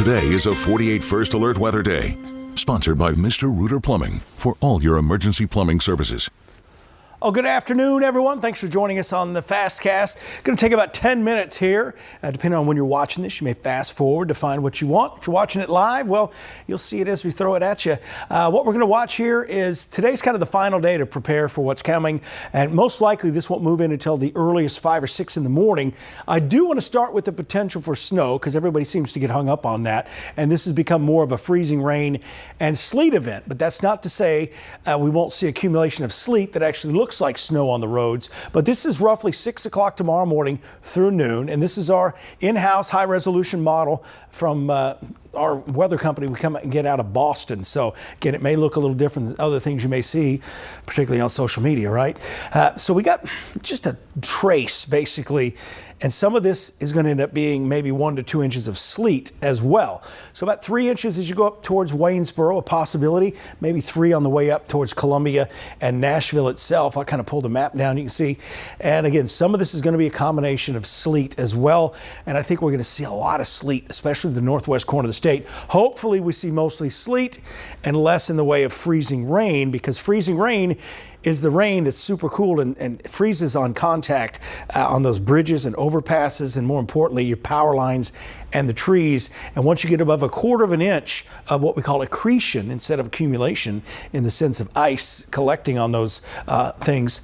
Today is a 48 First Alert Weather Day. Sponsored by Mr. Rooter Plumbing for all your emergency plumbing services. Oh, good afternoon, everyone. Thanks for joining us on the Fastcast. Going to take about 10 minutes here. Depending on when you're watching this, you may fast forward to find what you want. If you're watching it live, well, you'll see it as we throw it at you. What we're going to watch here is today's kind of the final day to prepare for what's coming, and most likely this won't move in until the earliest 5 or 6 in the morning. I do want to start with the potential for snow because everybody seems to get hung up on that, and this has become more of a freezing rain and sleet event. But that's not to say we won't see accumulation of sleet that actually looks like snow on the roads. But this is roughly 6 o'clock tomorrow morning through noon, and this is our in-house high-resolution model from our weather company. We come and get out of Boston, so again, it may look a little different than other things you may see, particularly on social media, right? So we got just a trace, basically, and some of this is going to end up being maybe 1 to 2 inches of sleet as well. So about 3 inches as you go up towards Waynesboro, a possibility, maybe 3 on the way up towards Columbia and Nashville itself. I kind of pulled a map down, you can see. And again, some of this is going to be a combination of sleet as well. And I think we're going to see a lot of sleet, especially the northwest corner of the state. Hopefully we see mostly sleet and less in the way of freezing rain, because freezing rain is the rain that's super cool and freezes on contact on those bridges and overpasses, and more importantly, your power lines and the trees. And once you get above 1/4 of an inch of what we call accretion instead of accumulation, in the sense of ice collecting on those things,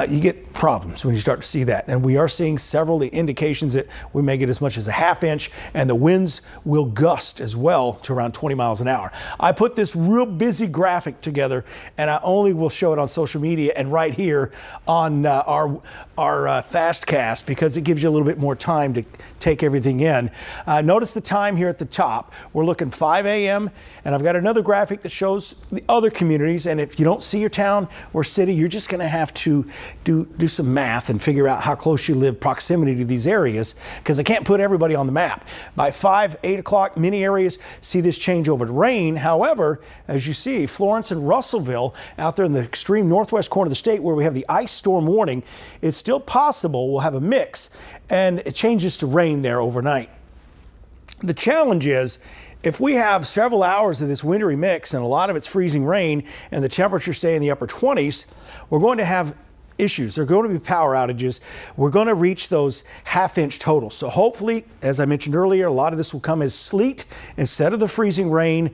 you get problems when you start to see that. And we are seeing several indications that we may get as much as 1/2 inch, and the winds will gust as well to around 20 miles an hour. I put this real busy graphic together, and I only will show it on social media and right here on our Fastcast, because it gives you a little bit more time to take everything in. Notice the time here at the top. We're looking 5 a.m. and I've got another graphic that shows the other communities. And if you don't see your town or city, you're just going to have to do some math and figure out how close you live, proximity to these areas, because I can't put everybody on the map. By 5, 8 o'clock, many areas see this change over to rain. However, as you see, Florence and Russellville out there in the extreme northwest corner of the state where we have the ice storm warning, it's still possible we'll have a mix, and it changes to rain there overnight. The challenge is, if we have several hours of this wintry mix and a lot of it's freezing rain and the temperatures stay in the upper 20s, we're going to have issues. There are going to be power outages. We're going to reach those 1/2 inch totals. So hopefully, as I mentioned earlier, a lot of this will come as sleet instead of the freezing rain.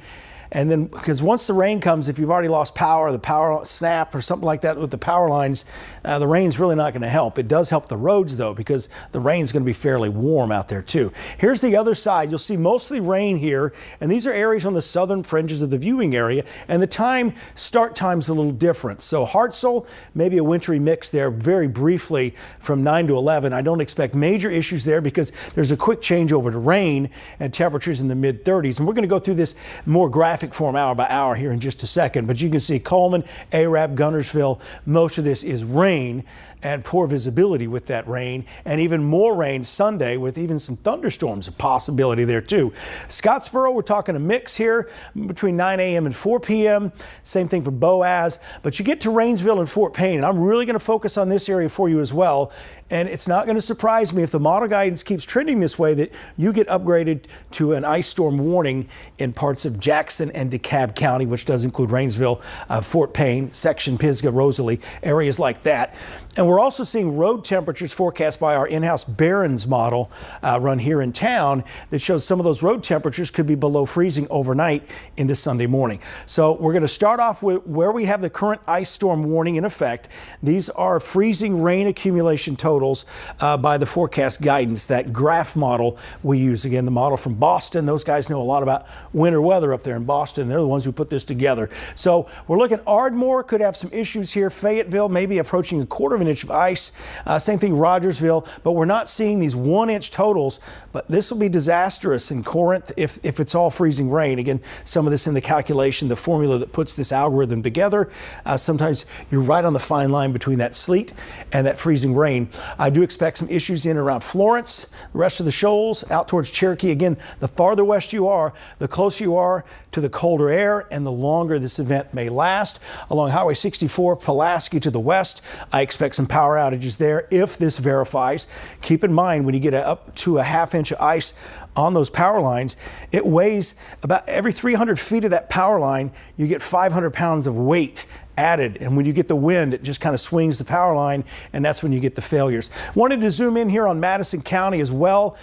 And then, because once the rain comes, if you've already lost power, the power snap or something like that with the power lines, the rain's really not going to help. It does help the roads, though, because the rain's going to be fairly warm out there, too. Here's the other side. You'll see mostly rain here, and these are areas on the southern fringes of the viewing area, and the start time's a little different. So Hartselle, maybe a wintry mix there very briefly from 9 to 11. I don't expect major issues there because there's a quick change over to rain and temperatures in the mid-30s. And we're going to go through this more graphic form hour by hour here in just a second, but you can see Coleman, Arab, Guntersville, most of this is rain and poor visibility with that rain, and even more rain Sunday with even some thunderstorms, a possibility there too. Scottsboro, we're talking a mix here between 9 a.m. and 4 p.m. Same thing for Boaz, but you get to Rainsville and Fort Payne, and I'm really going to focus on this area for you as well. And it's not going to surprise me if the model guidance keeps trending this way that you get upgraded to an ice storm warning in parts of Jackson and DeKalb County, which does include Rainsville, Fort Payne, Section, Pisgah, Rosalie, areas like that. And we're also seeing road temperatures forecast by our in-house Barron's model run here in town that shows some of those road temperatures could be below freezing overnight into Sunday morning. So we're going to start off with where we have the current ice storm warning in effect. These are freezing rain accumulation totals by the forecast guidance, that graph model we use. Again, the model from Boston. Those guys know a lot about winter weather up there in Boston. They're the ones who put this together. So we're looking, Ardmore could have some issues here. Fayetteville maybe approaching 1/4 of an inch of ice. Same thing Rogersville, but we're not seeing these 1 inch totals. But this will be disastrous in Corinth if it's all freezing rain. Again, some of this in the calculation, the formula that puts this algorithm together. Sometimes you're right on the fine line between that sleet and that freezing rain. I do expect some issues in around Florence, the rest of the shoals out towards Cherokee. Again, the farther west you are, the closer you are to the the colder air and the longer this event may last. Along Highway 64, Pulaski to the west, I expect some power outages there if this verifies. Keep in mind, when you get up to a ½ inch of ice on those power lines, it weighs about every 300 feet of that power line, you get 500 pounds of weight added, and when you get the wind, it just kind of swings the power line, and that's when you get the failures. Wanted to zoom in here on Madison County as well,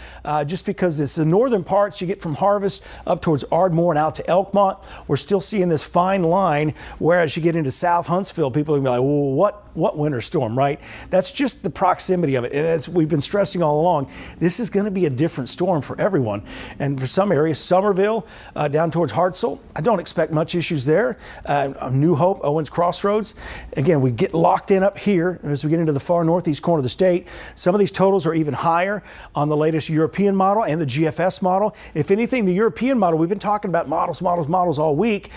just because it's the northern parts you get from Harvest up towards Ardmore and out to Elkmont. We're still seeing this fine line, whereas you get into South Huntsville, people are going to be like, well, what winter storm, right? That's just the proximity of it. And as we've been stressing all along, this is going to be a different storm for everyone. And for some areas, Somerville down towards Hartselle, I don't expect much issues there. New Hope, Owens Crossroads. Again, we get locked in up here as we get into the far northeast corner of the state. Some of these totals are even higher on the latest European model and the GFS model. If anything, the European model, we've been talking about models all week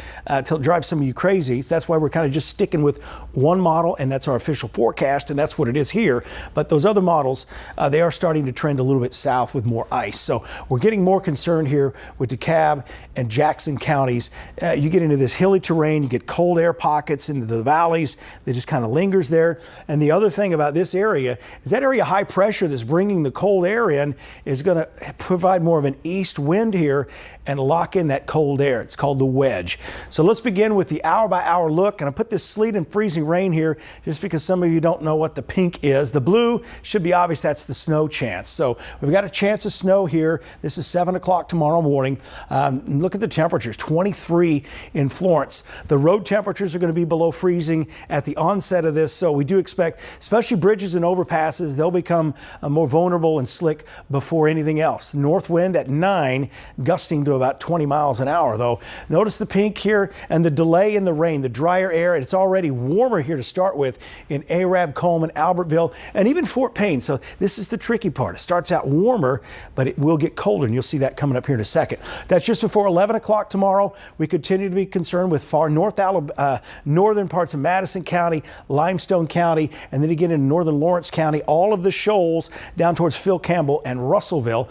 till it drives some of you crazy. So that's why we're kind of just sticking with one model, and that's our official forecast, and that's what it is here. But those other models, they are starting to trend a little bit south with more ice. So we're getting more concerned here with DeKalb and Jackson counties. You get into this hilly terrain, you get cold air pockets into the valleys that just kind of lingers there. And the other thing about this area is that area high pressure that's bringing the cold air in is going to provide more of an east wind here and lock in that cold air. It's called the wedge. So let's begin with the hour-by-hour look. And I put this sleet and freezing rain here just because some of you don't know what the pink is. The blue should be obvious. That's the snow chance. So we've got a chance of snow here. This is 7 o'clock tomorrow morning. Look at the temperatures, 23 in Florence. The road temperatures are going to be below freezing at the onset of this. So we do expect, especially bridges and overpasses, they'll become more vulnerable and slick before anything else. North wind at 9, gusting to about 20 miles an hour though. Notice the pink here and the delay in the rain, the drier air. It's already warmer here to start with in Arab, Coleman, Albertville, and even Fort Payne. So this is the tricky part. It starts out warmer, but it will get colder, and you'll see that coming up here in a second. That's just before 11 o'clock tomorrow. We continue to be concerned with far northern parts of Madison County, Limestone County, and then again in northern Lawrence County, all of the shoals down towards Phil Campbell and Russellville.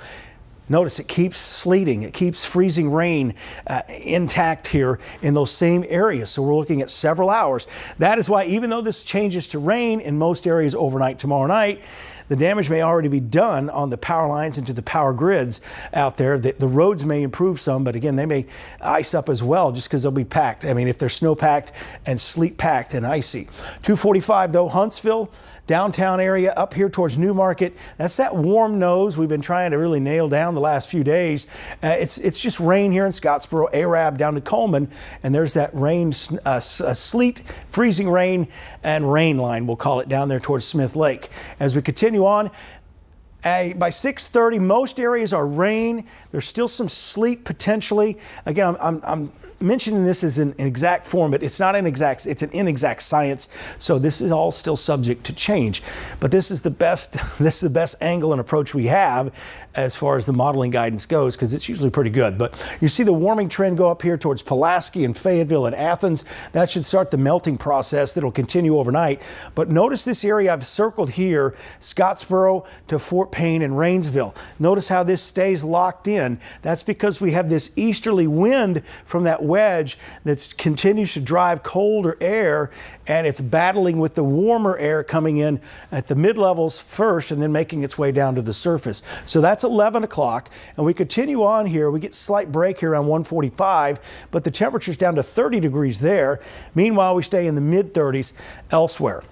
Notice it keeps sleeting, it keeps freezing rain intact here in those same areas. So we're looking at several hours. That is why even though this changes to rain in most areas overnight tomorrow night, the damage may already be done on the power lines into the power grids out there. The roads may improve some, but again, they may ice up as well just because they'll be packed. I mean, if they're snow packed and sleet packed and icy. 245 though, Huntsville, downtown area up here towards Newmarket. That's that warm nose we've been trying to really nail down the last few days. It's just rain here in Scottsboro, Arab down to Coleman, and there's that rain, sleet, freezing rain, and rain line, we'll call it, down there towards Smith Lake. As we continue on, by 6:30, most areas are rain. There's still some sleet potentially. Again, I'm mentioning this as an exact form, but it's not an exact, it's an inexact science. So this is all still subject to change. But this is the best angle and approach we have as far as the modeling guidance goes, because it's usually pretty good. But you see the warming trend go up here towards Pulaski and Fayetteville and Athens. That should start the melting process that'll continue overnight. But notice this area I've circled here, Scottsboro to Fort Payne and Rainsville. Notice how this stays locked in. That's because we have this easterly wind from that wedge that continues to drive colder air, and it's battling with the warmer air coming in at the mid-levels first and then making its way down to the surface. So that's 11 o'clock, and we continue on here. We get a slight break here around 145, but the temperature's down to 30 degrees there. Meanwhile, we stay in the mid-30s elsewhere.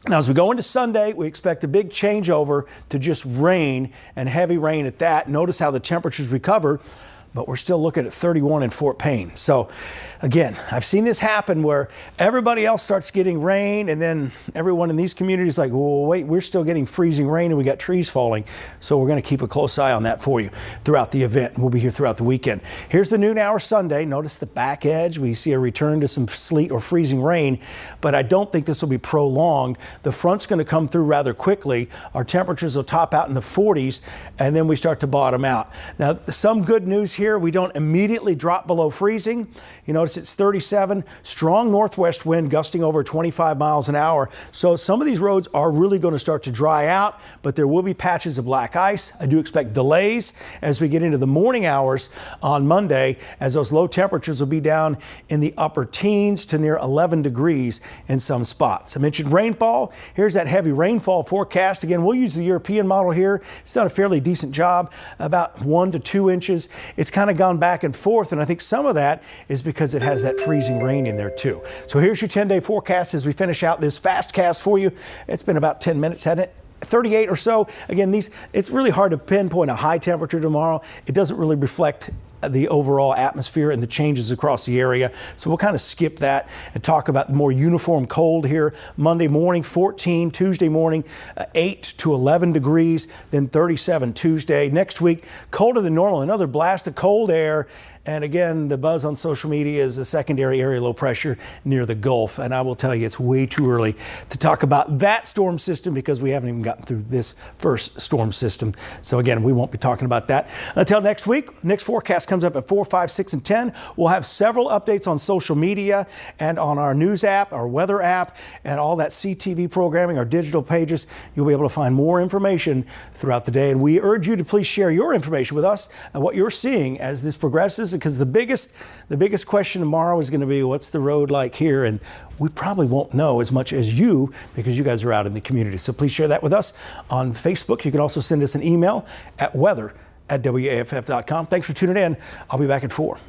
Now, as we go into Sunday, we expect a big changeover to just rain and heavy rain at that. Notice how the temperatures recover, but we're still looking at 31 in Fort Payne. So again, I've seen this happen where everybody else starts getting rain, and then everyone in these communities like, well, wait, we're still getting freezing rain and we got trees falling. So we're going to keep a close eye on that for you throughout the event. We'll be here throughout the weekend. Here's the noon hour Sunday. Notice the back edge. We see a return to some sleet or freezing rain, but I don't think this will be prolonged. The front's going to come through rather quickly. Our temperatures will top out in the 40s, and then we start to bottom out. Now, some good news here, we don't immediately drop below freezing. You notice it's 37, strong northwest wind gusting over 25 miles an hour. So some of these roads are really going to start to dry out, but there will be patches of black ice. I do expect delays as we get into the morning hours on Monday, as those low temperatures will be down in the upper teens to near 11 degrees in some spots. I mentioned rainfall. Here's that heavy rainfall forecast. Again, we'll use the European model here. It's done a fairly decent job, about 1 to 2 inches. It's kind of gone back and forth, and I think some of that is because it has that freezing rain in there too. So here's your 10-day forecast as we finish out this fast cast for you. It's been about 10 minutes, hasn't it? 38 or so. Again, it's really hard to pinpoint a high temperature tomorrow. It doesn't really reflect the overall atmosphere and the changes across the area. So we'll kind of skip that and talk about more uniform cold here. Monday morning, 14, Tuesday morning, 8 to 11 degrees, then 37 Tuesday. Next week, colder than normal, another blast of cold air. And again, the buzz on social media is a secondary area low pressure near the Gulf. And I will tell you, it's way too early to talk about that storm system because we haven't even gotten through this first storm system. So again, we won't be talking about that until next week. Next forecast comes up at 4, 5, 6, and 10. We'll have several updates on social media and on our news app, our weather app, and all that CTV programming, our digital pages. You'll be able to find more information throughout the day. And we urge you to please share your information with us and what you're seeing as this progresses, because the biggest question tomorrow is going to be, what's the road like here? And we probably won't know as much as you, because you guys are out in the community. So please share that with us on Facebook. You can also send us an email at weather@waff.com. Thanks for tuning in. I'll be back at 4.